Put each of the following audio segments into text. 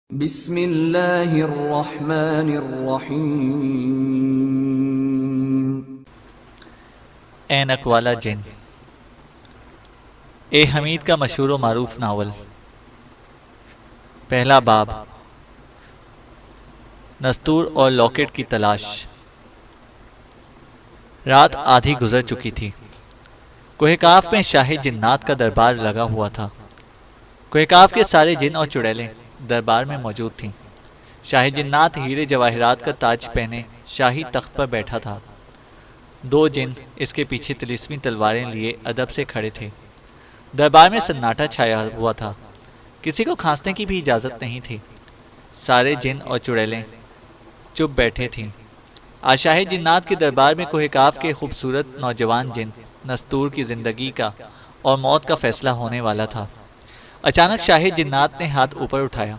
بسم اللہ الرحمن الرحیم۔ اینک والا جن، اے حمید کا مشہور و معروف ناول۔ پہلا باب، نستور اور لاکٹ کی تلاش۔ رات آدھی گزر چکی تھی۔ کوہ کاف میں شاہ جنات کا دربار لگا ہوا تھا۔ کوہ کاف کے سارے جن اور چڑیلیں دربار میں موجود تھیں۔ شاہ جنات ہیرے جواہرات کا تاج پہنے شاہی تخت پر بیٹھا تھا۔ دو جن اس کے پیچھے طلسمی تلواریں لیے ادب سے کھڑے تھے۔ دربار میں سناٹا چھایا ہوا تھا، کسی کو کھانسنے کی بھی اجازت نہیں تھی۔ سارے جن اور چڑیلیں چپ بیٹھے تھیں۔ آج شاہ جنات کے دربار میں کوہ کاف کے خوبصورت نوجوان جن نستور کی زندگی کا اور موت کا فیصلہ ہونے والا تھا۔ اچانک شاہ جنات نے ہاتھ اوپر اٹھایا۔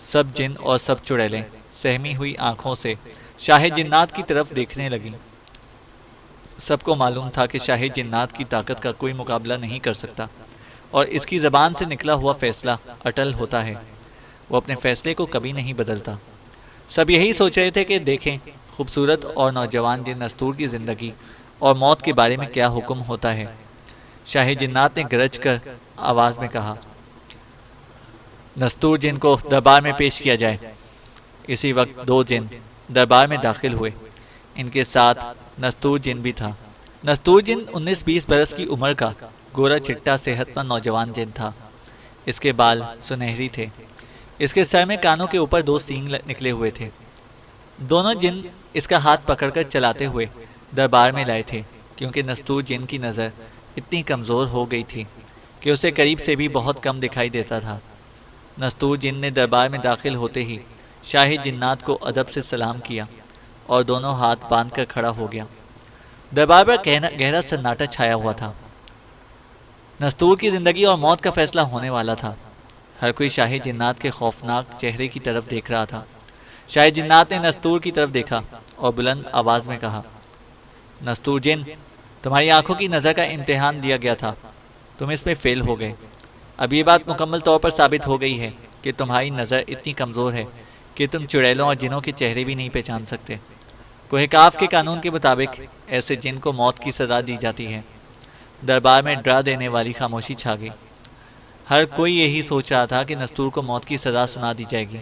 سب جن اور سب چڑیلیں سہمی ہوئی آنکھوں سے شاہ جنات کی طرف دیکھنے لگیں۔ سب کو معلوم تھا کہ شاہ جنات کی طاقت کا کوئی مقابلہ نہیں کر سکتا، اور اس کی زبان سے نکلا ہوا فیصلہ اٹل ہوتا ہے۔ وہ اپنے فیصلے کو کبھی نہیں بدلتا۔ سب یہی سوچ رہے تھے کہ دیکھیں خوبصورت اور نوجوان جن نستور کی زندگی اور موت کے بارے میں کیا حکم ہوتا ہے۔ شاہ جنات نے گرج کر آواز میں کہا، نستور جن کو دربار میں پیش کیا جائے۔ اسی وقت دو جن دربار میں داخل ہوئے۔ ان کے ساتھ نستور جن بھی تھا۔ نستور جن 19-20 برس کی عمر کا گورا چٹا صحت مند نوجوان جن تھا۔ اس کے بال سنہری تھے۔ اس کے سر میں کانوں کے اوپر 2 سینگ نکلے ہوئے تھے۔ دونوں جن اس کا ہاتھ پکڑ کر چلاتے ہوئے دربار میں لائے تھے، کیونکہ نستور جن کی نظر اتنی کمزور ہو گئی تھی کہ اسے قریب سے بھی بہت کم دکھائی دیتا تھا۔ نستور جن نے دربار میں داخل ہوتے ہی شاہ جنات کو ادب سے سلام کیا اور دونوں ہاتھ باندھ کر کھڑا ہو گیا۔ دربار پر گہرا سناٹا چھایا ہوا تھا۔ نستور کی زندگی اور موت کا فیصلہ ہونے والا تھا۔ ہر کوئی شاہ جنات کے خوفناک چہرے کی طرف دیکھ رہا تھا۔ شاہ جنات نے نستور کی طرف دیکھا اور بلند آواز میں کہا، نستور جن، تمہاری آنکھوں کی نظر کا امتحان لیا گیا تھا، تم اس میں فیل ہو گئے۔ اب یہ بات مکمل طور پر ثابت ہو گئی ہے کہ تمہاری نظر اتنی کمزور ہے کہ تم چڑیلوں اور جنوں کے چہرے بھی نہیں پہچان سکتے۔ کوہ کاف کے قانون کے مطابق ایسے جن کو موت کی سزا دی جاتی ہے۔ دربار میں ڈرا دینے والی خاموشی چھا گئی۔ ہر کوئی یہی سوچ رہا تھا کہ نستور کو موت کی سزا سنا دی جائے گی،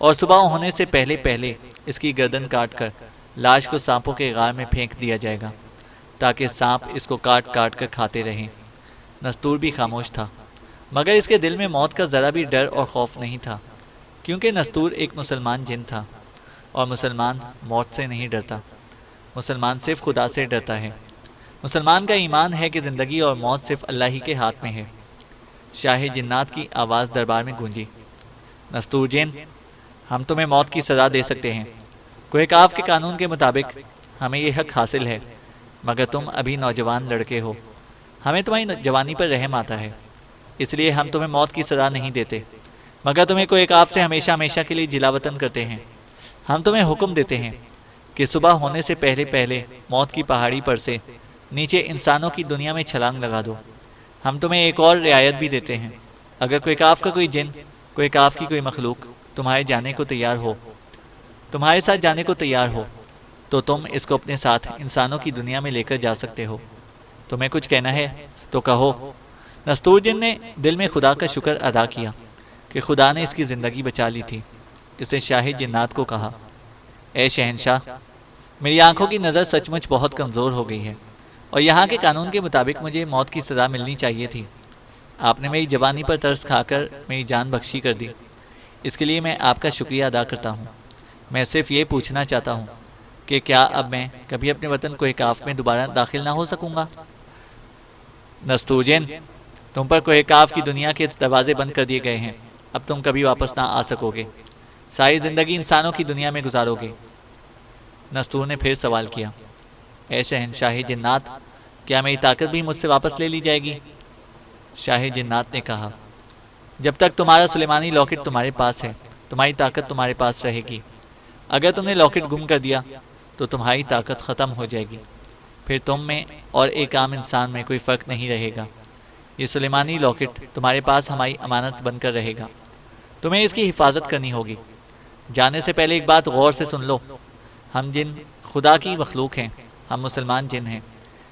اور صبح ہونے سے پہلے پہلے اس کی گردن کاٹ کر لاش کو سانپوں کے غار میں پھینک دیا جائے گا، تاکہ سانپ اس کو کاٹ کاٹ کر کھاتے رہیں۔ نستور بھی خاموش تھا، مگر اس کے دل میں موت کا ذرا بھی ڈر اور خوف نہیں تھا، کیونکہ نستور ایک مسلمان جن تھا، اور مسلمان موت سے نہیں ڈرتا۔ مسلمان صرف خدا سے ڈرتا ہے۔ مسلمان کا ایمان ہے کہ زندگی اور موت صرف اللہ ہی کے ہاتھ میں ہے۔ شاہ جنات کی آواز دربار میں گونجی، نستور جن، ہم تمہیں موت کی سزا دے سکتے ہیں۔ کوہ کاف کے قانون کے مطابق ہمیں یہ حق حاصل ہے، مگر تم ابھی نوجوان لڑکے ہو، ہمیں تمہاری جوانی پر رحم آتا ہے، اس لیے ہم تمہیں موت کی سزا نہیں دیتے، مگر تمہیں کوہ کاف سے ہمیشہ ہمیشہ کے لیے جلا وطن کرتے ہیں۔ ہم تمہیں حکم دیتے ہیں کہ صبح ہونے سے پہلے پہلے موت کی پہاڑی پر سے نیچے انسانوں کی دنیا میں چھلانگ لگا دو۔ ہم تمہیں ایک اور رعایت بھی دیتے ہیں، اگر کوہ کاف کا کوئی جن، کوہ کاف کی کوئی مخلوق تمہارے ساتھ جانے کو تیار ہو تو تم اس کو اپنے ساتھ انسانوں کی دنیا میں لے کر جا سکتے ہو۔ تمہیں کچھ کہنا ہے تو کہو۔ نستور جن نے دل میں خدا کا شکر ادا کیا کہ خدا نے اس کی زندگی بچا لی تھی۔ اس نے شاہ جنات کو کہا، اے شہنشاہ، میری آنکھوں کی نظر سچ مچ بہت کمزور ہو گئی ہے، اور یہاں کے قانون کے مطابق مجھے موت کی سزا ملنی چاہیے تھی۔ آپ نے میری جوانی پر ترس کھا کر میری جان بخشی کر دی، اس کے لیے میں آپ کا شکریہ ادا کرتا ہوں۔ میں صرف یہ پوچھنا چاہتا ہوں کہ کیا اب میں کبھی اپنے وطن کوہ کاف میں دوبارہ داخل نہ ہو سکوں گا؟ نستور جن، تم پر کوہ کاف کی دنیا کے دروازے بند کر دیے گئے ہیں، اب تم کبھی واپس نہ آ سکو گے، ساری زندگی انسانوں کی دنیا میں گزارو گے۔ نستور نے پھر سوال کیا، اے شہنشاہ جنات، کیا میری طاقت بھی مجھ سے واپس لے لی جائے گی؟ شاہ جنات نے کہا، جب تک تمہارا سلیمانی لاکٹ تمہارے پاس ہے، تمہاری طاقت تمہارے پاس رہے گی۔ اگر تم نے لاکٹ گم کر دیا تو تمہاری طاقت ختم ہو جائے گی، پھر تم میں اور ایک عام انسان میں کوئی فرق نہیں رہے گا۔ یہ سلیمانی لاکٹ تمہارے پاس ہماری امانت بن کر رہے گا۔ تمہیں اس کی حفاظت کرنی ہوگی۔ جانے سے پہلے ایک بات غور سے سن لو، ہم جن خدا کی مخلوق ہیں، ہم مسلمان جن ہیں،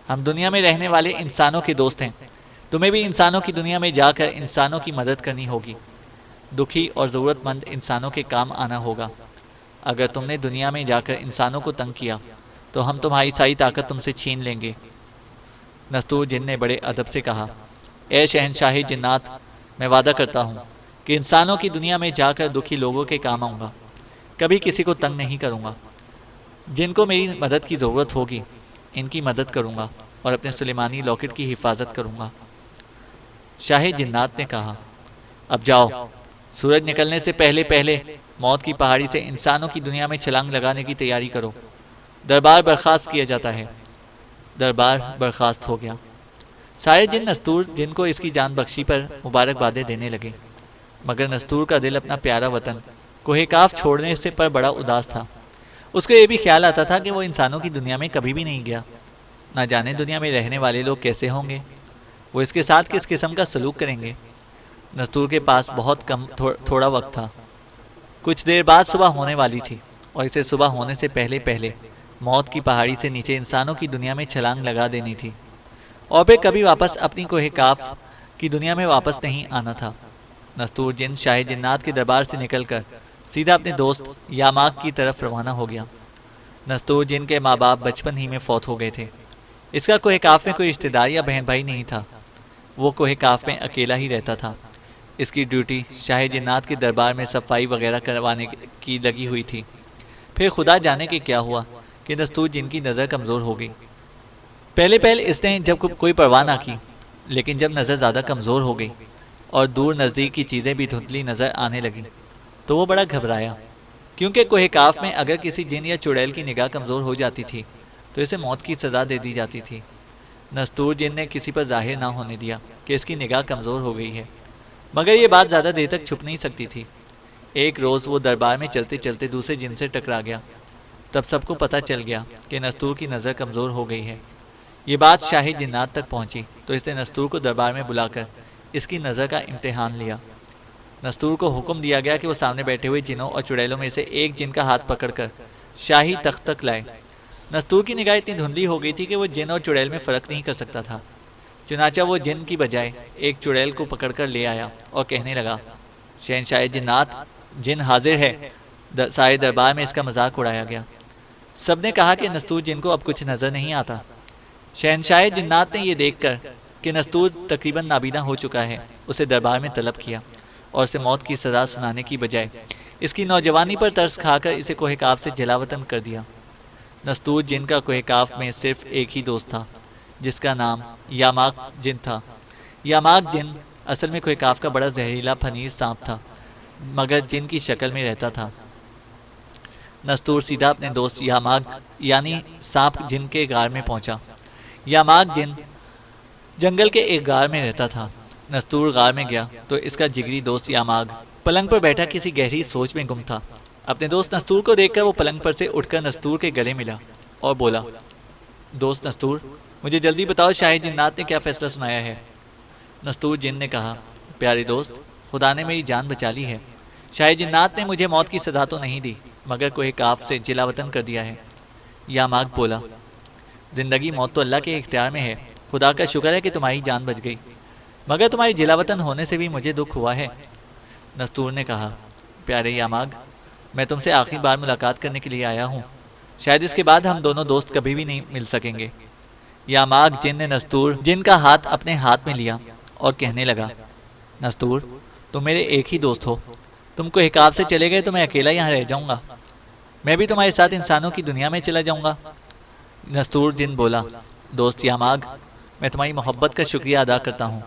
ہم دنیا میں رہنے والے انسانوں کے دوست ہیں۔ تمہیں بھی انسانوں کی دنیا میں جا کر انسانوں کی مدد کرنی ہوگی، دکھی اور ضرورت مند انسانوں کے کام آنا ہوگا۔ اگر تم نے دنیا میں جا کر انسانوں کو تنگ کیا تو ہم تمہاری ساری طاقت تم سے چھین لیں گے۔ نستور جن نے بڑے ادب سے کہا، اے شہنشاہ جنات، میں وعدہ کرتا ہوں کہ انسانوں کی دنیا میں جا کر دکھی لوگوں کے کام آؤں گا، کبھی کسی کو تنگ نہیں کروں گا۔ جن کو میری مدد کی ضرورت ہوگی ان کی مدد کروں گا اور اپنے سلیمانی لاکٹ کی حفاظت کروں گا۔ شاہ جنات نے کہا، اب جاؤ، سورج نکلنے سے پہلے پہلے موت کی پہاڑی سے انسانوں کی دنیا میں چھلانگ لگانے کی تیاری کرو۔ دربار برخاست کیا جاتا ہے۔ دربار برخاست ہو گیا۔ سارے جن نستور جن کو اس کی جان بخشی پر مبارکبادیں دینے لگے، مگر نستور کا دل اپنا پیارا وطن کوہ کاف چھوڑنے سے پر بڑا اداس تھا۔ اس کو یہ بھی خیال آتا تھا کہ وہ انسانوں کی دنیا میں کبھی بھی نہیں گیا، نہ جانے دنیا میں رہنے والے لوگ کیسے ہوں گے، وہ اس کے ساتھ کس قسم کا سلوک کریں گے۔ نستور کے پاس بہت تھوڑا وقت تھا۔ کچھ دیر بعد صبح ہونے والی تھی اور اسے صبح ہونے سے پہلے پہلے موت کی پہاڑی سے نیچے انسانوں کی دنیا میں چھلانگ لگا دینی تھی، اور پھر کبھی واپس اپنی کوہ کاف کی دنیا میں واپس نہیں آنا تھا۔ نستور جن شاہ جنات کے دربار سے نکل کر سیدھا اپنے دوست یاماک کی طرف روانہ ہو گیا۔ نستور جن کے ماں باپ بچپن ہی میں فوت ہو گئے تھے۔ اس کا کوہ کاف میں کوئی رشتہ دار یا بہن بھائی نہیں تھا، وہ کوہ کاف میں اکیلا ہی رہتا تھا۔ اس کی ڈیوٹی شاہ جنات کے دربار میں صفائی وغیرہ کروانے کی لگی ہوئی تھی۔ پھر خدا جانے کہ کیا ہوا کہ نستور جن کی نظر کمزور ہو گئی۔ پہلے اس نے جب کوئی پرواہ نہ کی، لیکن جب نظر زیادہ کمزور ہو گئی اور دور نزدیک کی چیزیں بھی دھندلی نظر آنے لگیں تو وہ بڑا گھبرایا، کیونکہ کوہ کاف میں اگر کسی جن یا چڑیل کی نگاہ کمزور ہو جاتی تھی تو اسے موت کی سزا دے دی جاتی تھی۔ نستور جن نے کسی پر ظاہر نہ ہونے دیا کہ اس کی نگاہ کمزور ہو گئی ہے، مگر یہ بات زیادہ دیر تک چھپ نہیں سکتی تھی۔ ایک روز وہ دربار میں چلتے چلتے دوسرے جن سے ٹکرا گیا، تب سب کو پتہ چل گیا کہ نستور کی نظر کمزور ہو گئی ہے۔ یہ بات شاہ جنات تک پہنچی تو اس نے نستور کو دربار میں بلا کر اس کی نظر کا امتحان لیا۔ نستور کو حکم دیا گیا کہ وہ سامنے بیٹھے ہوئے جنوں اور چڑیلوں میں سے ایک جن کا ہاتھ پکڑ کر شاہی تخت تک لائے۔ نستور کی نگاہ اتنی دھندلی ہو گئی تھی کہ وہ جن اور چڑیل میں فرق نہیں کر سکتا تھا، چنانچہ وہ جن کی بجائے ایک چڑیل کو پکڑ کر لے آیا اور کہنے لگا، شہنشاہ جنات، جن حاضر ہے۔ سارے دربار میں اس کا مذاق اڑایا گیا۔ سب نے کہا کہ نستور جن کو اب کچھ نظر نہیں آتا۔ شہنشاہ جنات نے یہ دیکھ کر کہ نستور تقریباً نابینا ہو چکا ہے، اسے دربار میں طلب کیا اور اسے موت کی سزا سنانے کی بجائے اس کی نوجوانی پر ترس کھا کر اسے کوہ کاف سے جلاوطن کر دیا۔ نستور جن کا کوہ کاف میں صرف ایک ہی دوست تھا، جس کا نام یاماک جن تھا۔ یاماک جن اصل میں کوہ کاف کا بڑا زہریلا پھنیر سانپ تھا، مگر جن کی شکل میں رہتا تھا۔ نستور سیدھا اپنے دوست یاماک یعنی سانپ جن کے غار میں پہنچا۔ یاماک جن جنگل کے ایک غار میں رہتا تھا۔ نستور غار میں گیا تو اس کا جگری دوست یاماک پلنگ پر بیٹھا کسی گہری سوچ میں گم تھا۔ اپنے دوست نستور کو دیکھ کر وہ پلنگ پر سے اٹھ کر نستور کے گلے ملا اور بولا، دوست نستور، مجھے جلدی بتاؤ شاہ جنات نے کیا فیصلہ سنایا ہے؟ نستور جن نے کہا، پیارے دوست، خدا نے میری جان بچا لی ہے۔ شاہ جنات نے مجھے موت کی سزا تو نہیں دی، مگر کوہ کاف سے جلاوطن کر دیا ہے۔ یاماک بولا، زندگی موت تو اللہ کے اختیار میں ہے، خدا کا شکر ہے کہ تمہاری جان بچ گئی، مگر تمہاری جلاوطن ہونے سے بھی مجھے دکھ ہوا ہے۔ نستور نے کہا، پیارے یاماک، میں تم سے آخری بار ملاقات کرنے کے لیے آیا ہوں، شاید اس کے بعد ہم دونوں دوست کبھی بھی نہیں مل سکیں گے۔ یاماک جن نے نستور جن کا ہاتھ اپنے ہاتھ میں لیا اور کہنے لگا، نستور، تم میرے ایک ہی دوست ہو، تم کوہ کاف سے چلے گئے تو میں اکیلا یہاں رہ جاؤں گا، میں بھی تمہارے ساتھ انسانوں کی دنیا میں چلا جاؤں گا۔ نستور جن بولا، دوست یاماک، میں تمہاری محبت کا شکریہ ادا کرتا ہوں،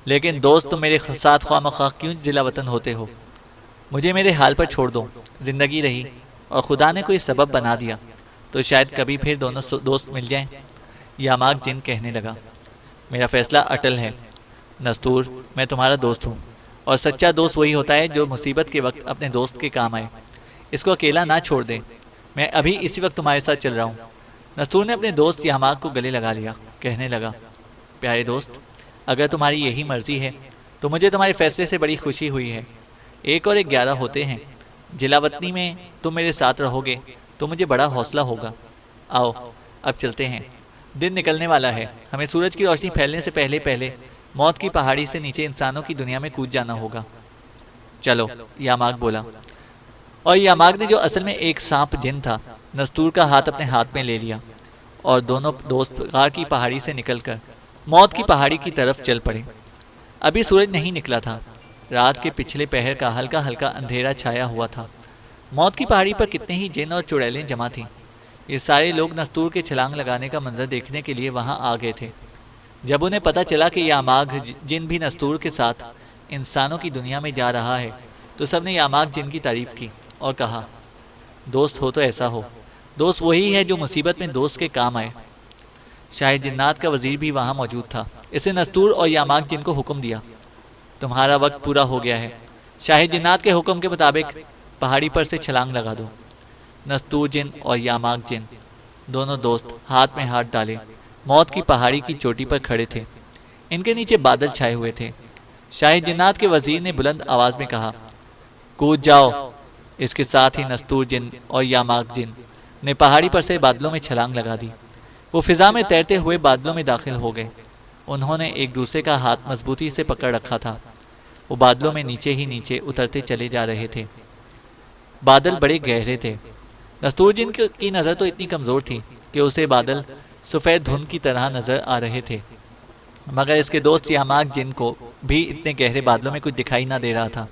لیکن دوست تم میرے ساتھ خواہ مخواہ کیوں جلاوطن ہوتے ہو؟ مجھے میرے حال پر چھوڑ دو، زندگی رہی اور خدا نے کوئی سبب بنا دیا تو شاید کبھی پھر دونوں دوست مل جائیں۔ یاماک جن کہنے لگا، میرا فیصلہ اٹل ہے نستور، میں تمہارا دوست ہوں، اور سچا دوست وہی ہوتا ہے جو مصیبت کے وقت اپنے دوست کے کام آئے، اس کو اکیلا نہ چھوڑ دے، میں ابھی اسی وقت تمہارے ساتھ چل رہا ہوں۔ نستور نے اپنے دوست یاماک کو گلے لگا لیا، کہنے لگا، پیارے دوست، اگر تمہاری یہی مرضی ہے تو مجھے تمہارے فیصلے سے بڑی خوشی ہوئی ہے، 1 اور 1 11 ہوتے ہیں۔ جلاوطنی میں تم میرے ساتھ رہو گے تو مجھے بڑا حوصلہ ہوگا۔ آؤ اب چلتے ہیں، دن نکلنے والا ہے، ہمیں سورج کی روشنی پھیلنے سے پہلے پہلے موت کی پہاڑی سے نیچے انسانوں کی دنیا میں کود جانا ہوگا۔ چلو، یاماگ بولا، اور یاماگ نے جو اصل میں ایک سانپ جن تھا، نستور کا ہاتھ اپنے ہاتھ میں لے لیا اور دونوں دوست غار کی پہاڑی سے نکل کر موت کی پہاڑی کی طرف چل پڑے۔ ابھی سورج نہیں نکلا تھا، رات کے پچھلے پہر کا ہلکا ہلکا اندھیرا چھایا ہوا تھا۔ موت کی پہاڑی پر کتنے ہی جن اور چڑیلیں جمع تھیں۔ یہ سارے لوگ نستور کے چھلانگ لگانے کا منظر دیکھنے کے لیے وہاں آ گئے تھے۔ جب انہیں پتہ چلا کہ یاماگ جن بھی نستور کے ساتھ انسانوں کی دنیا میں جا رہا ہے تو سب نے یاماگ جن کی تعریف کی اور کہا، دوست ہو تو ایسا ہو، دوست وہی ہے جو مصیبت میں دوست کے کام آئے۔ شاہ جنات کا وزیر بھی وہاں موجود تھا۔ اس نے نستور اور یاماگ جن کو حکم دیا، تمہارا وقت پورا ہو گیا ہے، شاہ جنات کے حکم کے مطابق پہاڑی پر سے چھلانگ لگا دو۔ نستور جن اور یاماگ جن دونوں دوست ہاتھ میں ہاتھ ڈالے موت کی پہاڑی کی چوٹی پر کھڑے تھے۔ ان کے نیچے بادل چھائے ہوئے تھے۔ شاہ جنات کے وزیر نے بلند آواز میں کہا، کود جاؤ۔ اس کے ساتھ ہی نستور جن اور یاماگ جن نے پہاڑی پر سے بادلوں میں چھلانگ لگا دی۔ وہ فضا میں تیرتے ہوئے بادلوں میں داخل ہو گئے۔ انہوں نے ایک دوسرے کا ہاتھ مضبوطی سے پکڑ رکھا تھا۔ وہ بادلوں میں نیچے ہی نیچے اترتے چلے جا رہے تھے۔ بادل بڑے گہرے تھے۔ نستور جن کی نظر تو اتنی کمزور تھی کہ اسے بادل سفید دھند کی طرح نظر آ رہے تھے، مگر اس کے دوست یاماگ جن کو بھی اتنے گہرے بادلوں میں کچھ دکھائی نہ دے رہا تھا۔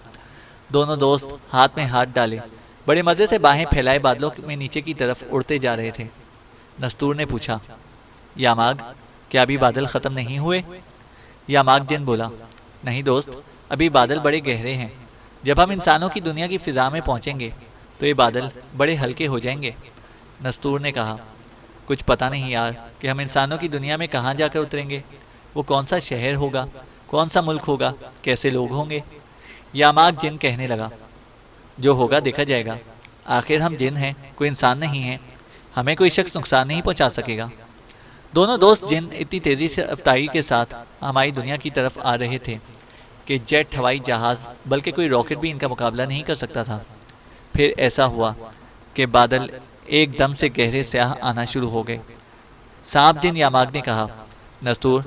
دونوں دوست ہاتھ میں ہاتھ ڈالے بڑے مزے سے باہیں پھیلائے بادلوں میں نیچے کی طرف اڑتے جا رہے تھے۔ نستور نے پوچھا، یاماگ کیا ابھی بادل ختم نہیں ہوئے؟ یاماگ جن بولا، نہیں دوست، ابھی بادل بڑے گہرے ہیں، جب ہم انسانوں کی دنیا کی فضا میں پہنچیں گے تو یہ بادل بڑے ہلکے ہو جائیں گے۔ نستور نے کہا، کچھ پتہ نہیں یار کہ ہم انسانوں کی دنیا میں کہاں جا کر اتریں گے، وہ کون سا شہر ہوگا، کون سا ملک ہوگا، کیسے لوگ ہوں گے۔ یاماگ جن کہنے لگا، جو ہوگا دیکھا جائے گا، آخر ہم جن ہیں، کوئی انسان نہیں ہیں، ہمیں کوئی شخص نقصان نہیں پہنچا سکے گا۔ دونوں دوست جن اتنی تیزی سے رفتاری کے ساتھ ہماری دنیا کی طرف آ رہے تھے کہ جیٹ، ہوائی جہاز، بلکہ کوئی راکٹ بھی ان کا مقابلہ نہیں کر سکتا تھا۔ پھر ایسا ہوا کہ بادل ایک دم سے گہرے سیاہ آنا شروع ہو گئے۔ سانپ جن یاماگ نے کہا، نستور،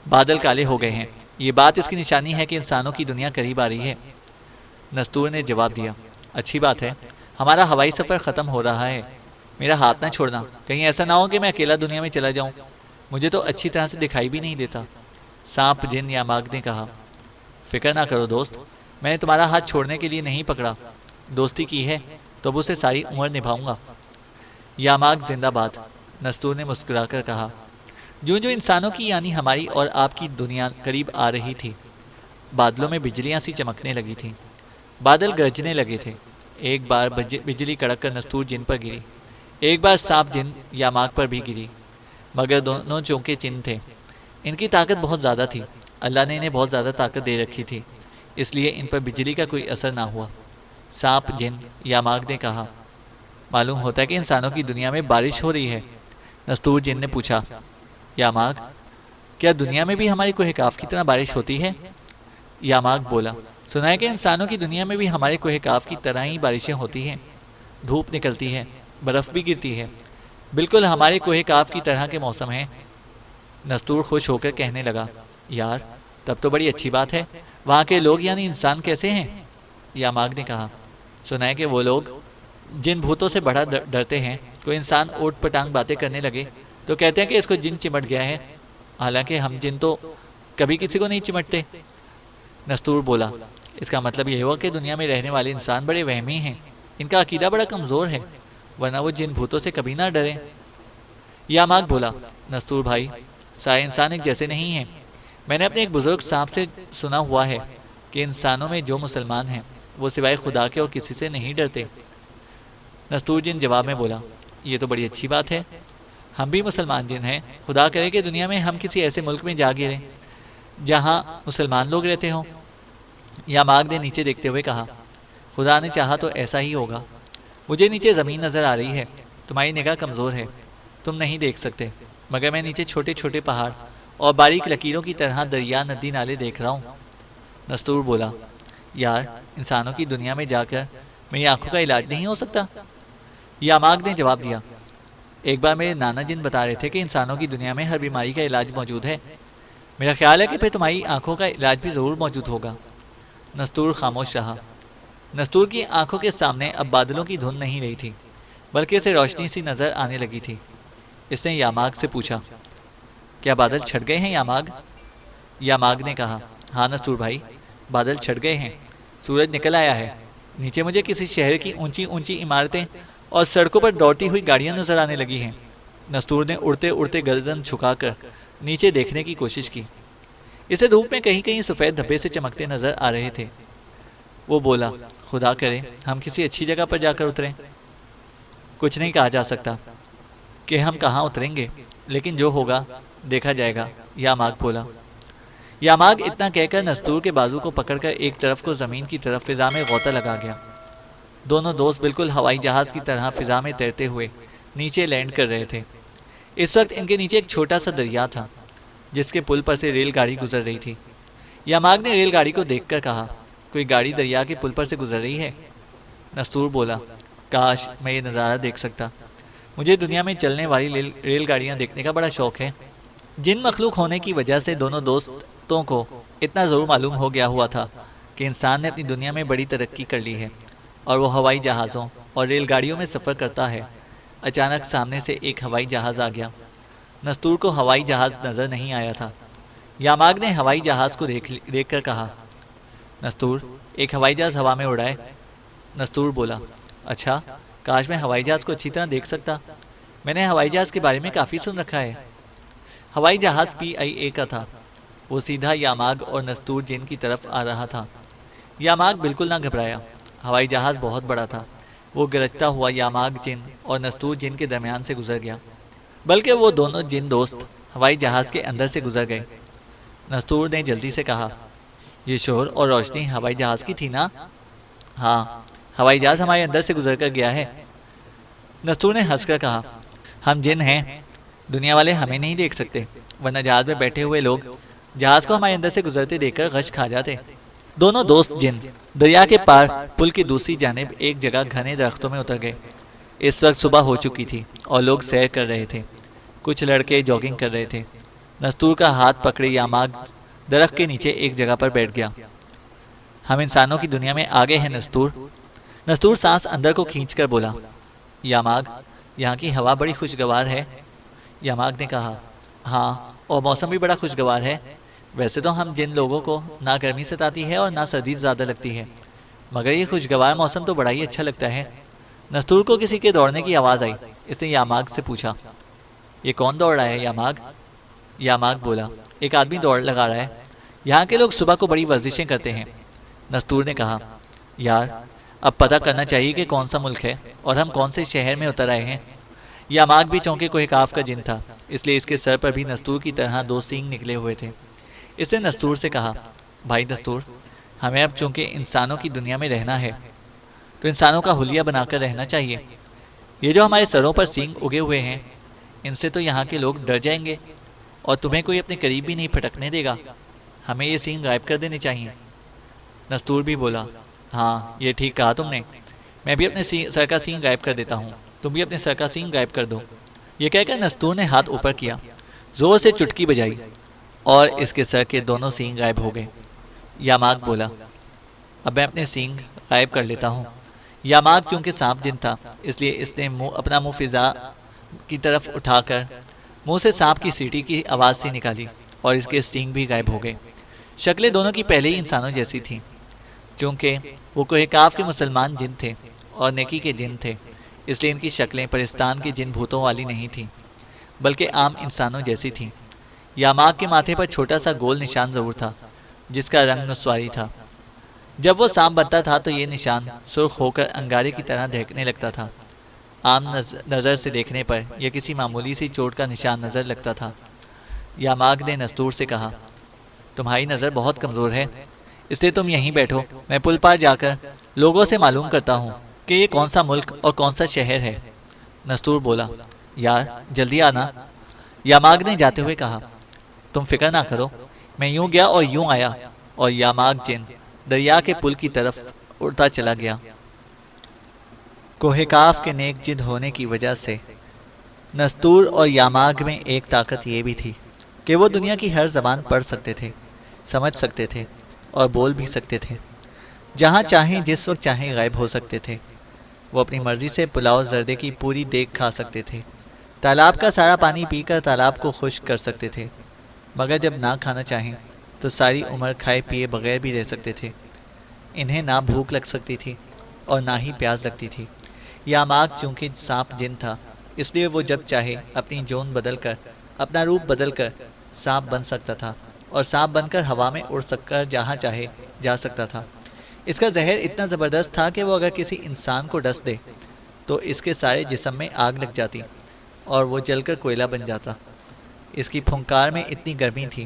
بادل کالے ہو گئے ہیں، یہ بات اس کی نشانی ہے کہ انسانوں کی دنیا قریب آ رہی ہے۔ نستور نے جواب دیا، اچھی بات ہے، ہمارا ہوائی سفر ختم ہو رہا ہے، میرا ہاتھ نہ چھوڑنا، کہیں ایسا نہ ہو کہ میں اکیلا دنیا میں چلا جاؤں، مجھے تو اچھی طرح سے دکھائی بھی نہیں دیتا۔ سانپ جن یاماگ نے کہا، فکر نہ کرو دوست، میں نے تمہارا ہاتھ چھوڑنے کے لیے نہیں پکڑا، دوستی کی ہے تو اب اسے ساری عمر نبھاؤں گا۔ یاماگ زندہ باد، نستور نے مسکرا کر کہا۔ جو انسانوں کی یعنی ہماری اور آپ کی دنیا قریب آ رہی تھی، بادلوں میں بجلیاں سی چمکنے لگی تھیں، بادل گرجنے لگے تھے۔ ایک بار بجلی کڑک کر نستور جن پر گری، ایک بار سانپ جن یاماگ پر بھی گری، مگر دونوں چونکے جن تھے، ان کی طاقت بہت زیادہ تھی، اللہ نے انہیں بہت زیادہ طاقت دے رکھی تھی، اس لیے ان پر بجلی کا کوئی اثر نہ ہوا۔ سانپ جن یاماگ نے کہا، معلوم ہوتا ہے کہ انسانوں کی دنیا میں بارش ہو رہی ہے۔ نستور جن نے پوچھا، یاماگ کیا دنیا میں بھی ہماری کوہ کاف کی طرح بارش ہوتی ہے؟ یاماگ بولا، سنا ہے کہ انسانوں کی دنیا میں بھی ہمارے کوہ کاف کی طرح ہی بارشیں ہوتی ہیں، دھوپ نکلتی ہے، برف بھی گرتی ہے، بالکل ہمارے کوہ کاف کی طرح کے موسم ہیں۔ نستور خوش ہو کر کہنے لگا، یار تب تو بڑی اچھی بات ہے، وہاں کے لوگ یعنی انسان کیسے ہیں؟ یاماگ نے کہا، سنا ہے کہ وہ لوگ جن بھوتوں سے بڑا ڈرتے ہیں، کوئی انسان اوٹ پٹانگ باتیں کرنے لگے تو کہتے ہیں کہ اس کو جن چمٹ گیا ہے، حالانکہ ہم جن تو کبھی کسی کو نہیں چمٹتے۔ نستور بولا، اس کا مطلب یہ ہوا کہ دنیا میں رہنے والے انسان بڑے وہمی ہیں، ان کا عقیدہ بڑا کمزور ہے، ورنہ وہ جن بھوتوں سے کبھی نہ ڈریں۔ یاماگ بولا، نستور بھائی، سارے انسان ایک جیسے نہیں ہیں، میں نے اپنے ایک بزرگ صاحب سے سنا ہوا ہے کہ انسانوں میں جو مسلمان ہیں وہ سوائے خدا کے اور کسی سے نہیں ڈرتے۔ نستور جن جواب میں بولا، یہ تو بڑی اچھی بات ہے، ہم بھی مسلمان جن ہیں، خدا کرے کہ دنیا میں ہم کسی ایسے ملک میں جا گریں جہاں مسلمان لوگ رہتے ہوں۔ یاماگ نے نیچے دیکھتے ہوئے کہا، خدا نے چاہا تو ایسا ہی ہوگا، مجھے نیچے زمین نظر آ رہی ہے، تمہاری نگاہ کمزور ہے، تم نہیں دیکھ سکتے، مگر میں نیچے چھوٹے چھوٹے پہاڑ اور باریک لکیروں کی طرح دریا، ندی، نالے دیکھ رہا ہوں۔ نستور بولا، یار انسانوں کی دنیا میں جا کر میری آنکھوں کا علاج نہیں ہو سکتا؟ یاماگ نے جواب دیا، ایک بار میرے نانا جن بتا رہے تھے کہ انسانوں کی دنیا میں ہر بیماری کا علاج موجود ہے۔ میرا خیال ہے کہ پھر تمہاری آنکھوں کا علاج بھی ضرور موجود ہوگا۔ نستور خاموش رہا۔ نستور کی آنکھوں کے سامنے اب بادلوں کی دھند نہیں رہی تھی، بلکہ اسے روشنی سی نظر آنے لگی تھی۔ اس نے یاماگ سے پوچھا، کیا بادل چھٹ گئے ہیں یاماگ؟ یاماگ نے کہا، ہاں نستور بھائی، بادل چھٹ گئے ہیں، سورج نکل آیا ہے۔ نیچے مجھے کسی شہر کی اونچی اونچی عمارتیں اور سڑکوں پر دوڑتی ہوئی گاڑیاں نظر آنے لگی ہیں۔ نستور نے اڑتے اڑتے گردن جھکا کر نیچے دیکھنے کی کوشش کی۔ اسے دھوپ میں کہیں کہیں سفید دھبے سے چمکتے نظر آ رہے تھے۔ وہ بولا، خدا کرے ہم کسی اچھی جگہ پر جا کر اتریں۔ کچھ نہیں کہا جا سکتا کہ ہم کہاں اتریں گے، لیکن جو ہوگا دیکھا جائے گا، یاماگ بولا۔ یاماگ اتنا کہہ کر نستور کے بازو کو پکڑ کر ایک طرف کو زمین کی طرف فضا میں غوطہ لگا گیا۔ دونوں دوست بالکل ہوائی جہاز کی طرح فضا میں تیرتے ہوئے نیچے لینڈ کر رہے تھے۔ اس وقت ان کے نیچے ایک چھوٹا سا دریا تھا، جس کے پل پر سے ریل گاڑی گزر رہی تھی۔ یاماگ نے ریل گاڑی کو دیکھ کر کہا، کوئی گاڑی دریا کے پل پر سے گزر رہی ہے؟ نستور بولا، کاش میں یہ نظارہ دیکھ سکتا، مجھے دنیا میں چلنے والی ریل گاڑیاں دیکھنے کا بڑا شوق ہے۔ جن مخلوق ہونے کی وجہ سے دونوں دوستوں کو اتنا ضرور معلوم ہو گیا ہوا تھا کہ انسان نے اپنی دنیا میں بڑی ترقی کر لی ہے اور وہ ہوائی جہازوں اور ریل گاڑیوں میں سفر کرتا ہے، اچانک سامنے سے ایک ہوائی جہاز آ گیا۔ نستور کو ہوائی جہاز نظر نہیں آیا تھا۔ یاماگ نے ہوائی جہاز کو دیکھ کر کہا، نستور ایک ہوائی جہاز ہوا میں اڑا ہے۔ نستور بولا، اچھا، کاش میں ہوائی جہاز کو اچھی طرح دیکھ سکتا، میں نے ہوائی جہاز کے بارے میں کافی سن رکھا ہے۔ ہوائی جہاز PIA کا تھا۔ وہ سیدھا یاماگ اور نستور جن کی طرف آ رہا تھا۔ یاماگ بالکل نہ گھبرایا۔ ہوائی جہاز بہت بڑا تھا۔ وہ گرجتا ہوا یاماگ جن اور نستور جن کے درمیان سے گزر گیا، بلکہ وہ دونوں جن دوست ہوائی جہاز کے اندر سے گزر گئے۔ نستور نے جلدی سے کہا، یہ شور اور روشنی ہوائی جہاز کی تھی نا؟ ہاں، ہوائی جہاز ہمارے اندر سے گزر کر گیا ہے۔ نستور نے ہنس کر کہا، ہم جن ہیں، دنیا والے ہمیں نہیں دیکھ سکتے، ورنہ جہاز میں بیٹھے ہوئے لوگ جہاز کو ہمارے اندر سے گزرتے دیکھ کر غش کھا جاتے۔ دونوں دوست جن دریا کے پار پل کی دوسری جانب ایک جگہ گھنے درختوں میں اتر گئے۔ اس وقت صبح ہو چکی تھی اور لوگ سیر کر رہے تھے۔ کچھ لڑکے جاگنگ کر رہے تھے۔ نستور کا ہاتھ پکڑے یاماگ درخت کے نیچے ایک جگہ پر بیٹھ گیا۔ ہم انسانوں کی دنیا میں آگے ہیں نستور۔ نستور سانس اندر کو کھینچ کر بولا، یاماگ یہاں کی ہوا بڑی خوشگوار ہے۔ یاماگ نے کہا، ہاں، اور موسم بھی بڑا خوشگوار ہے۔ ویسے تو ہم جن لوگوں کو نہ گرمی ستاتی ہے اور نہ سردی زیادہ لگتی ہے، مگر یہ خوشگوار موسم تو بڑا ہی اچھا لگتا ہے۔ نستور کو کسی کے دوڑنے کی آواز آئی۔ اس نے یاماگ سے پوچھا، یہ کون دوڑ رہا ہے یاماگ؟ یاماگ بولا، ایک آدمی دوڑ لگا رہا ہے، یہاں کے لوگ صبح کو بڑی ورزشیں کرتے ہیں۔ نستور نے کہا، یار اب پتہ کرنا چاہیے کہ کون سا ملک ہے اور ہم کون سے شہر میں اتر آئے ہیں۔ یاماگ بھی چونکہ کوہ کاف کا جن تھا، اس لیے اس کے سر پر بھی نستور کی طرح دو سینگ نکلے ہوئے تھے۔ اس نے نستور سے کہا، بھائی نستور، ہمیں اب چونکہ انسانوں کی دنیا میں رہنا ہے تو انسانوں کا حلیہ بنا کر رہنا چاہیے۔ یہ جو ہمارے سروں پر سینگ اگے ہوئے ہیں، ان سے تو یہاں کے لوگ ڈر جائیں گے اور تمہیں کوئی اپنے قریب بھی نہیں پھٹکنے دے گا۔ ہمیں یہ سینگ غائب کر دینے چاہیے۔ نستور بھی بولا، ہاں یہ ٹھیک کہا تم نے، میں بھی اپنے سر کا سینگ غائب کر دیتا ہوں، تم بھی اپنے سر کا سینگ غائب کر دو۔ یہ کہہ کر نستور نے ہاتھ اوپر کیا، زور سے چٹکی بجائی اور اس کے سر کے دونوں سینگ غائب ہو گئے۔ یاماگ بولا، اب میں اپنے سینگ غائب کر لیتا ہوں۔ یاماگ چونکہ سانپ جن تھا، اس لیے اس نے اپنا منہ فضا کی طرف اٹھا کر منہ سے سانپ کی سیٹی کی آواز سی نکالی اور اس کے سینگ بھی غائب ہو گئے۔ شکلیں دونوں کی پہلے ہی انسانوں جیسی تھیں۔ چونکہ وہ کوہ کاف کے مسلمان جن تھے اور نیکی کے جن تھے، اس لیے ان کی شکلیں پرستان کے جن بھوتوں والی نہیں تھیں، بلکہ عام انسانوں جیسی تھیں۔ یاماگ کے ماتھے پر چھوٹا سا گول نشان ضرور تھا، جس کا رنگ نسواری تھا۔ جب وہ سانپ بنتا تھا تو یہ نشان سرخ ہو کر انگارے کی طرح دہکنے لگتا تھا۔ عام نظر سے دیکھنے پر یہ کسی معمولی سی چوٹ کا نشان نظر لگتا تھا۔ یاماگ نے نستور سے کہا، تمہاری نظر بہت کمزور ہے، اس لیے تم یہیں بیٹھو، میں پل پار جا کر لوگوں سے معلوم کرتا ہوں کہ یہ کون سا ملک اور کون سا شہر ہے۔ نستور بولا، یار جلدی آنا۔ یاماگ نے جاتے ہوئے کہا، تم فکر نہ کرو، میں یوں گیا اور یوں آیا، اور یاماگ جن دریا کے پل کی طرف اڑتا چلا گیا۔ کوہ کاف کے نیک جن ہونے کی وجہ سے نستور اور یاماگ میں ایک طاقت یہ بھی تھی کہ وہ دنیا کی ہر زبان پڑھ سکتے تھے، سمجھ سکتے تھے اور بول بھی سکتے تھے۔ جہاں چاہیں جس وقت چاہیں غائب ہو سکتے تھے۔ وہ اپنی مرضی سے پلاؤ زردے کی پوری دیگ کھا سکتے تھے، تالاب کا سارا پانی پی کر تالاب کو خشک کر سکتے تھے، مگر جب نہ کھانا چاہیں تو ساری عمر کھائے پیے بغیر بھی رہ سکتے تھے۔ انہیں نہ بھوک لگ سکتی تھی اور نہ ہی پیاس لگتی تھی۔ یاماگ چونکہ سانپ جن تھا، اس لیے وہ جب چاہے اپنی جون بدل کر، اپنا روپ بدل کر سانپ بن سکتا تھا اور سانپ بن کر ہوا میں اڑ سک کر جہاں چاہے جا سکتا تھا۔ اس کا زہر اتنا زبردست تھا کہ وہ اگر کسی انسان کو ڈس دے تو اس کے سارے جسم میں آگ لگ جاتی اور وہ جل کر کوئلہ بن جاتا۔ اس کی پھنکار میں اتنی گرمی تھی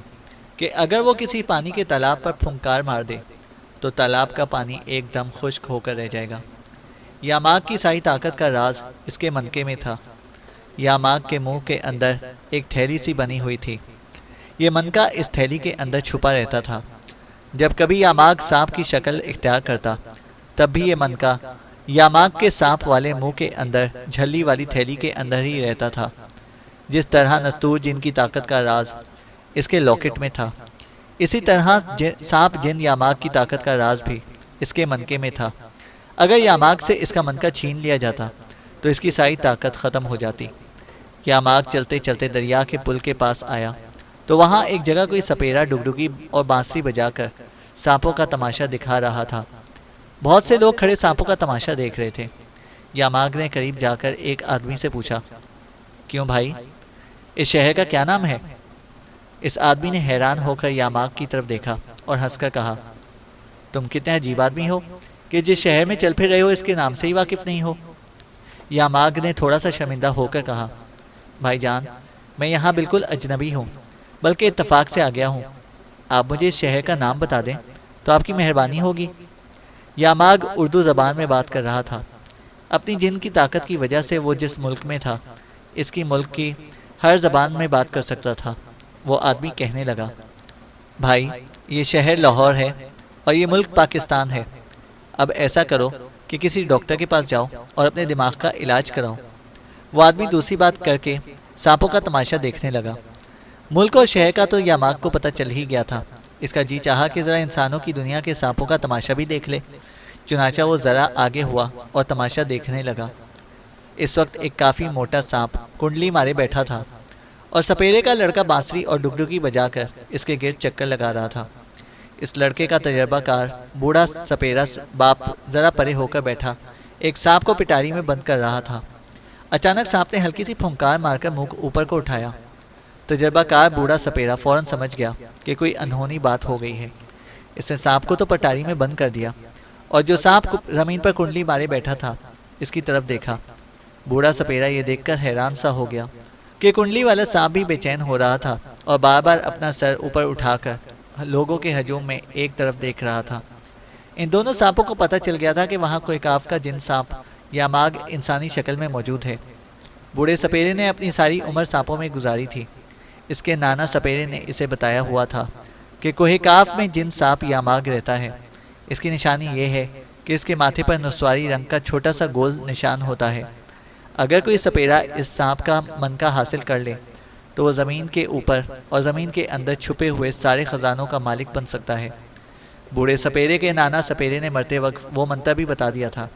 کہ اگر وہ کسی پانی کے تالاب پر پھنکار مار دے تو تالاب کا پانی ایک دم خشک ہو کر رہ جائے گا۔ یاماگ کی ساری طاقت کا راز اس کے منکے میں تھا۔ یاماگ کے منہ کے اندر ایک تھیلی سی بنی ہوئی تھی۔ یہ منکا اس تھیلی کے اندر چھپا رہتا تھا۔ جب کبھی یاماگ سانپ کی شکل اختیار کرتا تب بھی یہ منکا یاماگ کے سانپ والے منہ کے اندر جھلی والی تھیلی کے اندر ہی رہتا تھا۔ جس طرح نستور جن کی طاقت کا راز اس کے لاکٹ میں تھا، اسی طرح سانپ جن یاماگ کی طاقت کا راز بھی اس کے منکے میں تھا۔ اگر یاماگ سے اس کا منکا چھین لیا جاتا تو اس کی ساری طاقت ختم ہو جاتی۔ یاماگ چلتے چلتے دریا کے پل کے پاس آیا تو وہاں ایک جگہ کوئی سپیرا ڈگڈگی اور بانسری بجا کر سانپوں کا تماشا دکھا رہا تھا۔ بہت سے لوگ کھڑے سانپوں کا تماشا دیکھ رہے تھے۔ یاماگ نے قریب جا کر ایک آدمی سے پوچھا، کیوں بھائی، اس شہر کا کیا نام ہے؟ اس آدمی نے حیران ہو کر یاماگ کی طرف دیکھا اور ہنس کر کہا، تم کتنے عجیب آدمی ہو کہ جس شہر میں چل پھر رہے ہو اس کے نام سے ہی واقف نہیں ہو۔ یاماگ نے تھوڑا سا شرمندہ ہو کر کہا، بھائی جان، میں یہاں بالکل اجنبی ہوں، بلکہ اتفاق سے آ گیا ہوں۔ آپ مجھے اس شہر کا نام بتا دیں تو آپ کی مہربانی ہوگی۔ یاماگ اردو زبان میں بات کر رہا تھا۔ اپنی جن کی طاقت کی وجہ سے وہ جس ملک میں تھا، اس کی ملک کی ہر زبان میں بات کر سکتا تھا۔ وہ آدمی کہنے لگا، بھائی، یہ شہر لاہور ہے اور یہ ملک پاکستان ہے۔ اب ایسا کرو کہ کسی ڈاکٹر کے پاس جاؤ اور اپنے دماغ کا علاج کراؤ۔ وہ آدمی دوسری بات کر کے سانپوں کا تماشا دیکھنے لگا۔ ملک اور شہر کا تو یاماگ کو پتہ چل ہی گیا تھا۔ اس کا جی چاہا کہ ذرا انسانوں کی دنیا کے سانپوں کا تماشا بھی دیکھ لے۔ چنانچہ وہ ذرا آگے ہوا اور تماشا دیکھنے لگا۔ اس وقت ایک کافی موٹا سانپ کنڈلی مارے بیٹھا تھا اور سپیرے کا لڑکا بانسری اور ڈگڈگی بجا کر اس کے گرد چکر لگا رہا تھا۔ اس لڑکے کا تجربہ کار بوڑھا سپیرا باپ ذرا پرے ہو کر بیٹھا ایک سانپ کو پٹاری میں بند کر رہا تھا۔ اچانک سانپ نے ہلکی سی پھنکار مار کر منہ اوپر کو اٹھایا۔ تجربہ کار بوڑھا سپیرا فوراً سمجھ گیا کہ کوئی انہونی بات ہو گئی ہے۔ اس نے سانپ کو تو پٹاری میں بند کر دیا اور جو سانپ زمین پر کنڈلی مارے بیٹھا تھا اس کی طرف دیکھا۔ بوڑھا سپیرا یہ دیکھ کر حیران سا ہو گیا کہ کنڈلی والا سانپ بھی بے چین ہو رہا تھا اور بار بار اپنا سر اوپر اٹھا کر لوگوں کے ہجوم میں ایک طرف دیکھ رہا تھا۔ ان دونوں سانپوں کو پتہ چل گیا تھا کہ وہاں کوئی کاف کا جن سانپ یاماگ انسانی شکل میں موجود ہے۔ بوڑھے سپیرے نے اپنی ساری عمر سانپوں میں گزاری تھی۔ اس کے نانا سپیرے نے اسے بتایا ہوا تھا کہ کوہ کاف میں جن سانپ یاماگ رہتا ہے۔ اس کی نشانی یہ ہے کہ اس کے ماتھے پر نسواری رنگ کا چھوٹا سا گول نشان ہوتا ہے۔ اگر کوئی سپیرا اس سانپ کا منکا حاصل کر لے تو وہ زمین کے اوپر اور زمین کے اندر چھپے ہوئے سارے خزانوں کا مالک بن سکتا ہے۔ بوڑھے سپیرے کے نانا سپیرے نے مرتے وقت وہ منتر بھی بتا دیا تھا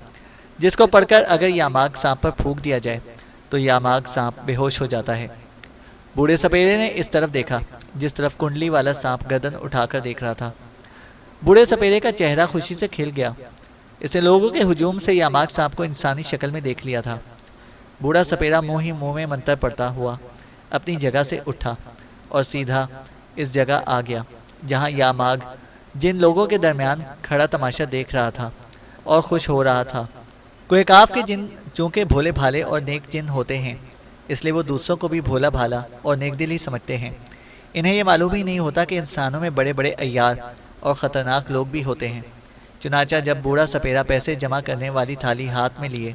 جس کو پڑھ کر اگر یاماگ سانپ پر پھونک دیا جائے تو یاماگ سانپ بے ہوش ہو جاتا ہے۔ بوڑھے سپیرے نے اس طرف دیکھا جس طرف کنڈلی والا سانپ گردن اٹھا کر دیکھ رہا تھا۔ بوڑھے سپیرے کا چہرہ خوشی سے کھل گیا۔ اسے لوگوں کے ہجوم سے یاماگ سانپ کو انسانی شکل میں دیکھ لیا تھا۔ بوڑھا سپیرا منہ ہی منہ میں منتر پڑھتا ہوا اپنی جگہ سے اٹھا اور سیدھا اس جگہ آ گیا جہاں یاماگ جن لوگوں کے درمیان کھڑا تماشا دیکھ رہا تھا اور خوش ہو رہا تھا۔ کوہ کاف کے جن چونکہ بھولے بھالے اور نیک جن ہوتے ہیں، اس لیے وہ دوسروں کو بھی بھولا بھالا اور نیک دل ہی سمجھتے ہیں۔ انہیں یہ معلوم ہی نہیں ہوتا کہ انسانوں میں بڑے بڑے عیار اور خطرناک لوگ بھی ہوتے ہیں۔ چنانچہ جب بوڑھا سپیرا پیسے جمع کرنے والی تھالی ہاتھ میں لیے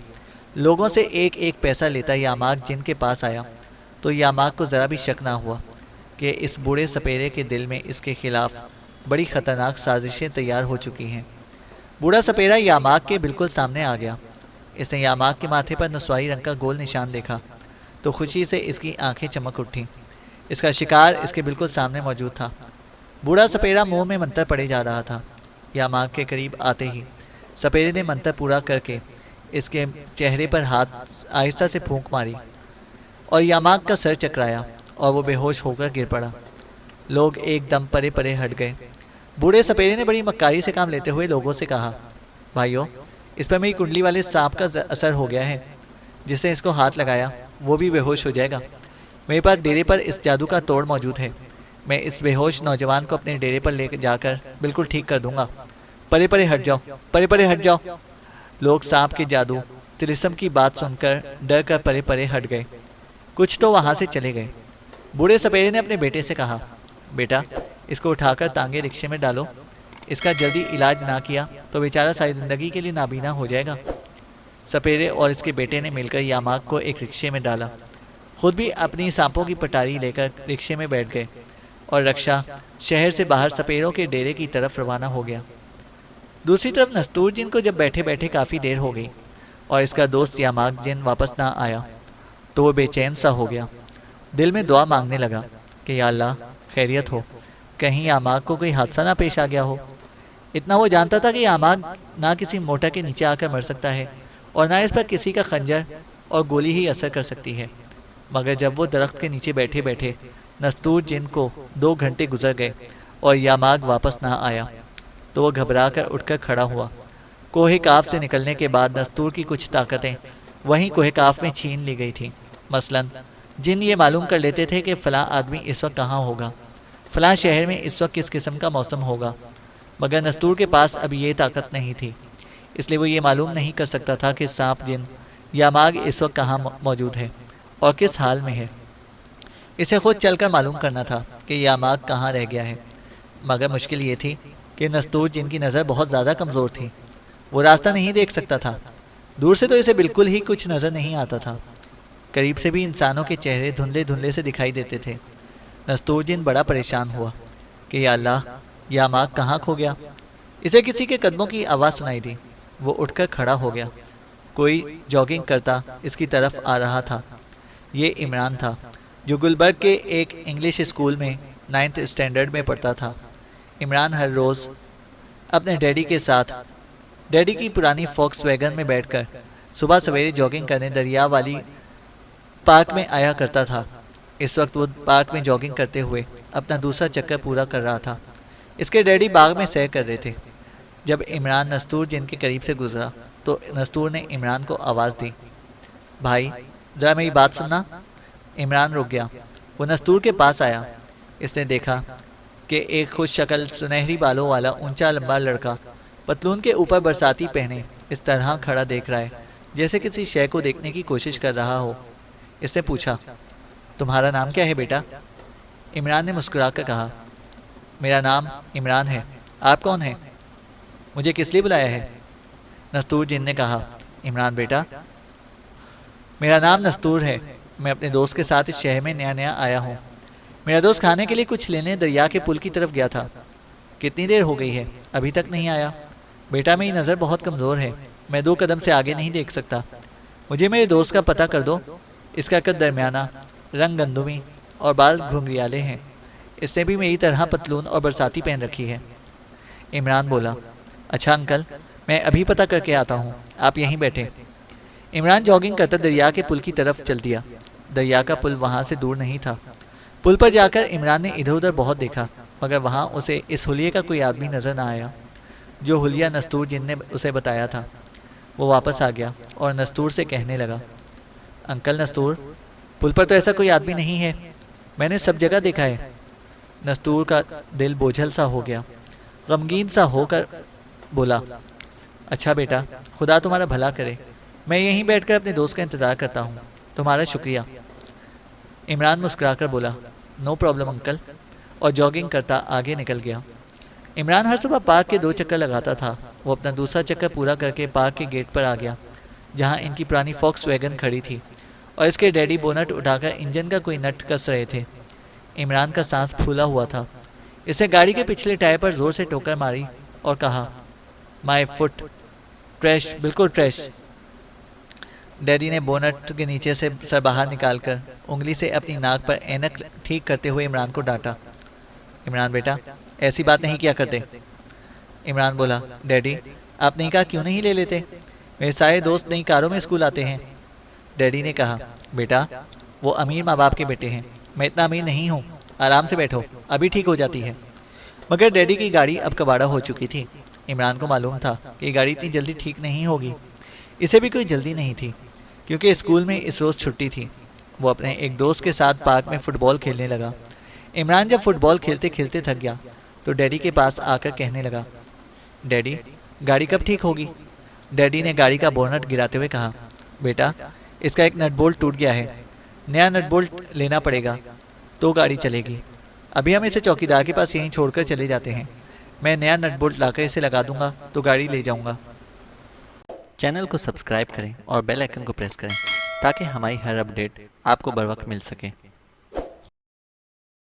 لوگوں سے ایک ایک پیسہ لیتا یاماگ جن کے پاس آیا تو یاماگ کو ذرا بھی شک نہ ہوا کہ اس بوڑھے سپیرے کے دل میں اس کے خلاف بڑی خطرناک سازشیں تیار ہو چکی ہیں۔ بوڑھا سپیرا یاماک کے بالکل سامنے آ گیا۔ اس نے یاماک کے ماتھے پر نسوائی رنگ کا گول نشان دیکھا تو خوشی سے اس کی آنکھیں چمک اٹھیں۔ اس کا شکار اس کے بالکل سامنے موجود تھا۔ بوڑھا سپیرا منہ میں منتر پڑے جا رہا تھا۔ یاماک کے قریب آتے ہی سپیرے نے منتر پورا کر کے اس کے چہرے پر ہاتھ آہستہ سے پھونک ماری اور یاماک کا سر چکرایا اور وہ بے ہوش ہو کر گر پڑا۔ لوگ ایک دم پرے پرے ہٹ گئے۔ بوڑھے سپیرے نے بڑی مکاری سے کام لیتے ہوئے لوگوں سے کہا، بھائیو، اس پر میری کنڈلی والے سانپ کا اثر ہو گیا ہے۔ جس نے اس کو ہاتھ لگایا وہ بھی بے ہوش ہو جائے گا۔ میرے پاس ڈیرے پر اس جادو کا توڑ موجود ہے۔ میں اس بے ہوش نوجوان کو اپنے ڈیرے پر لے جا کر بالکل ٹھیک کر دوں گا۔ پرے پرے ہٹ جاؤ، پرے پرے ہٹ جاؤ۔ لوگ سانپ کے جادو طلسم کی بات سن کر ڈر کر پرے پرے ہٹ گئے۔ کچھ تو وہاں سے چلے گئے۔ بوڑھے سپیرے نے اپنے بیٹے سے کہا، بیٹا، اس کو اٹھا کر تانگے رکشے میں ڈالو۔ اس کا جلدی علاج نہ کیا تو بیچارہ ساری زندگی کے لیے نابینا ہو جائے گا۔ سپیرے اور اس کے بیٹے نے مل کر یاماک کو ایک رکشے میں ڈالا، خود بھی اپنی سانپوں کی پٹاری لے کر رکشے میں بیٹھ گئے اور رکشا شہر سے باہر سپیروں کے ڈیرے کی طرف روانہ ہو گیا۔ دوسری طرف نستور جن کو جب بیٹھے بیٹھے کافی دیر ہو گئی اور اس کا دوست یاماک جن واپس نہ آیا تو وہ بے چین سا ہو گیا۔ دل میں دعا مانگنے لگا کہ یا اللہ، خیریت ہو، کہیں یاماک کو کوئی حادثہ نہ پیش آ گیا ہو۔ اتنا وہ جانتا تھا کہ یاماک نہ کسی موٹر کے نیچے آ کر مر سکتا ہے اور نہ اس پر کسی کا خنجر اور گولی ہی اثر کر سکتی ہے۔ مگر جب وہ درخت کے نیچے بیٹھے بیٹھے نستور جن کو 2 گھنٹے گزر گئے اور یاماک واپس نہ آیا تو وہ گھبرا کر اٹھ کر کھڑا ہوا۔ کوہ کاف سے نکلنے کے بعد نستور کی کچھ طاقتیں وہیں کوہ کاف میں چھین لی گئی تھیں۔ مثلاً جن یہ معلوم کر لیتے تھے کہ فلاں آدمی اس وقت کہاں ہوگا، فلاں شہر میں اس وقت کس قسم کا موسم ہوگا، مگر نستور کے پاس اب یہ طاقت نہیں تھی۔ اس لیے وہ یہ معلوم نہیں کر سکتا تھا کہ سانپ جن یاماک اس وقت کہاں موجود ہے اور کس حال میں ہے۔ اسے خود چل کر معلوم کرنا تھا کہ یاماک کہاں رہ گیا ہے، مگر مشکل یہ تھی کہ نستور جن کی نظر بہت زیادہ کمزور تھی۔ وہ راستہ نہیں دیکھ سکتا تھا۔ دور سے تو اسے بالکل ہی کچھ نظر نہیں آتا تھا، قریب سے بھی انسانوں کے چہرے دھندلے دھندلے سے دکھائی دیتے تھے۔ نستور جن بڑا پریشان ہوا کہ یا اللہ، یاماک کہاں کھو گیا۔ اسے کسی کے قدموں کی آواز سنائی دی۔ وہ اٹھ کر کھڑا ہو گیا۔ کوئی جاگنگ کرتا اس کی طرف آ رہا تھا۔ یہ عمران تھا، جو گلبرگ کے ایک انگلش اسکول میں 9th اسٹینڈرڈ میں پڑھتا تھا۔ عمران ہر روز اپنے ڈیڈی کے ساتھ ڈیڈی کی پرانی فوکس ویگن میں بیٹھ کر صبح سویرے جاگنگ کرنے دریا والی پارک میں آیا کرتا تھا۔ اس وقت وہ پارک میں جاگنگ کرتے ہوئے اپنا دوسرا چکر پورا کر رہا تھا۔ اس کے ڈیڈی باغ میں سیر کر رہے تھے۔ جب عمران نستور جن کے قریب سے گزرا تو نستور نے عمران کو آواز دی، بھائی، ذرا میری بات سننا۔ عمران رک گیا۔ وہ نستور کے پاس آیا۔ اس نے دیکھا کہ ایک خوش شکل سنہری بالوں والا اونچا لمبا لڑکا پتلون کے اوپر برساتی پہنے اس طرح کھڑا دیکھ رہا ہے جیسے کسی شے کو دیکھنے کی کوشش کر رہا ہو۔ اس نے پوچھا، تمہارا نام کیا ہے بیٹا؟ عمران نے مسکرا کر کہا، میرا نام عمران ہے۔ آپ کون ہیں؟ مجھے کس لیے بلایا ہے؟ نستور جن نے کہا، عمران بیٹا، میرا نام نستور ہے۔ میں اپنے دوست کے ساتھ اس شہر میں نیا آیا ہوں۔ میرا دوست کھانے کے لیے کچھ لینے دریا کے پل کی طرف گیا تھا۔ کتنی دیر ہو گئی ہے، ابھی تک نہیں آیا؟ بیٹا، میری نظر بہت کمزور ہے، میں 2 قدم سے آگے نہیں دیکھ سکتا۔ مجھے میرے دوست کا پتہ کر دو۔ اس کا قد درمیانہ، رنگ گندمی اور بال گھنگریالے ہیں۔ اس نے بھی میری طرح پتلون اور برساتی پہن رکھی ہے۔ عمران بولا، اچھا انکل، میں ابھی پتہ کر کے آتا ہوں، آپ یہیں بیٹھے۔ عمران جاگنگ کرتا دریا کے پل کی طرف چل دیا۔ دریا کا پل وہاں سے دور نہیں تھا۔ پل پر جا کر عمران نے ادھر ادھر بہت دیکھا، مگر وہاں اسے اس حلیے کا کوئی آدمی نظر نہ آیا جو حلیہ نستور جن نے اسے بتایا تھا۔ وہ واپس آ گیا اور نستور سے کہنے لگا، انکل نستور، پل پر تو ایسا کوئی آدمی نہیں ہے، میں نے سب جگہ دیکھا ہے۔ نستور کا دل بوجھل سا ہو گیا، غمگین سا ہو کر بولا، اچھا بیٹا، خدا تمہارا بھلا کرے، میں یہیں بیٹھ کر اپنے دوست کا انتظار کرتا ہوں، تمہارا شکریہ۔ عمران مسکرا کر بولا، نو پرابلم انکل، اور جاگنگ کرتا آگے نکل گیا۔ عمران ہر صبح پارک کے 2 چکر لگاتا تھا۔ وہ اپنا دوسرا چکر پورا کر کے پارک کے گیٹ پر آ گیا جہاں ان کی پرانی فوکس ویگن کھڑی تھی اور اس کے ڈیڈی بونٹ اٹھا کر انجن کا کوئی نٹ کس رہے تھے۔ عمران کا سانس پھولا ہوا تھا۔ اس نے گاڑی کے پچھلے ٹائر پر زور سے ٹوکر ماری اور کہا مائی فٹ، ٹریش، بالکل ٹریش۔ ڈیڈی نے بونٹ کے نیچے سے سر باہر نکال کر انگلی سے اپنی ناک پر اینک ٹھیک کرتے ہوئے عمران کو ڈانٹا۔ عمران بیٹا ایسی بات نہیں کیا کرتے۔ عمران بولا ڈیڈی آپ نئی کار کیوں نہیں لے لیتے؟ میرے سارے دوست نئی کاروں میں اسکول آتے ہیں۔ ڈیڈی نے کہا بیٹا وہ امیر ماں باپ کے بیٹے ہیں، میں اتنا امیر نہیں ہوں، آرام سے بیٹھو ابھی ٹھیک ہو جاتی ہے۔ مگر ڈیڈی کی گاڑی اب کباڑہ ہو چکی تھی۔ عمران کو معلوم تھا کہ یہ گاڑی اتنی جلدی ٹھیک نہیں ہوگی۔ اسے بھی کوئی جلدی نہیں تھی کیونکہ اسکول میں اس روز چھٹی تھی۔ وہ اپنے ایک دوست کے ساتھ پارک میں فٹ بال کھیلنے لگا۔ عمران جب فٹ بال کھیلتے کھیلتے تھک گیا تو ڈیڈی کے پاس آ کر کہنے لگا ڈیڈی گاڑی کب ٹھیک ہوگی؟ ڈیڈی نے گاڑی کا بونٹ گراتے ہوئے کہا بیٹا اس کا ایک نٹ بولٹ ٹوٹ گیا ہے، نیا نٹ بولٹ لینا پڑے گا تو گاڑی چلے گی۔ ابھی ہم اسے چوکی دار کے پاس یہیں چھوڑ کر چلے جاتے ہیں، میں نیا نٹ بولٹ لا کر اسے لگا دوں گا تو گاڑی لے جاؤں گا۔ چینل کو سبسکرائب کریں اور بیل آئیکن کو پریس کریں تاکہ ہماری ہر اپڈیٹ آپ کو بر وقت مل سکے۔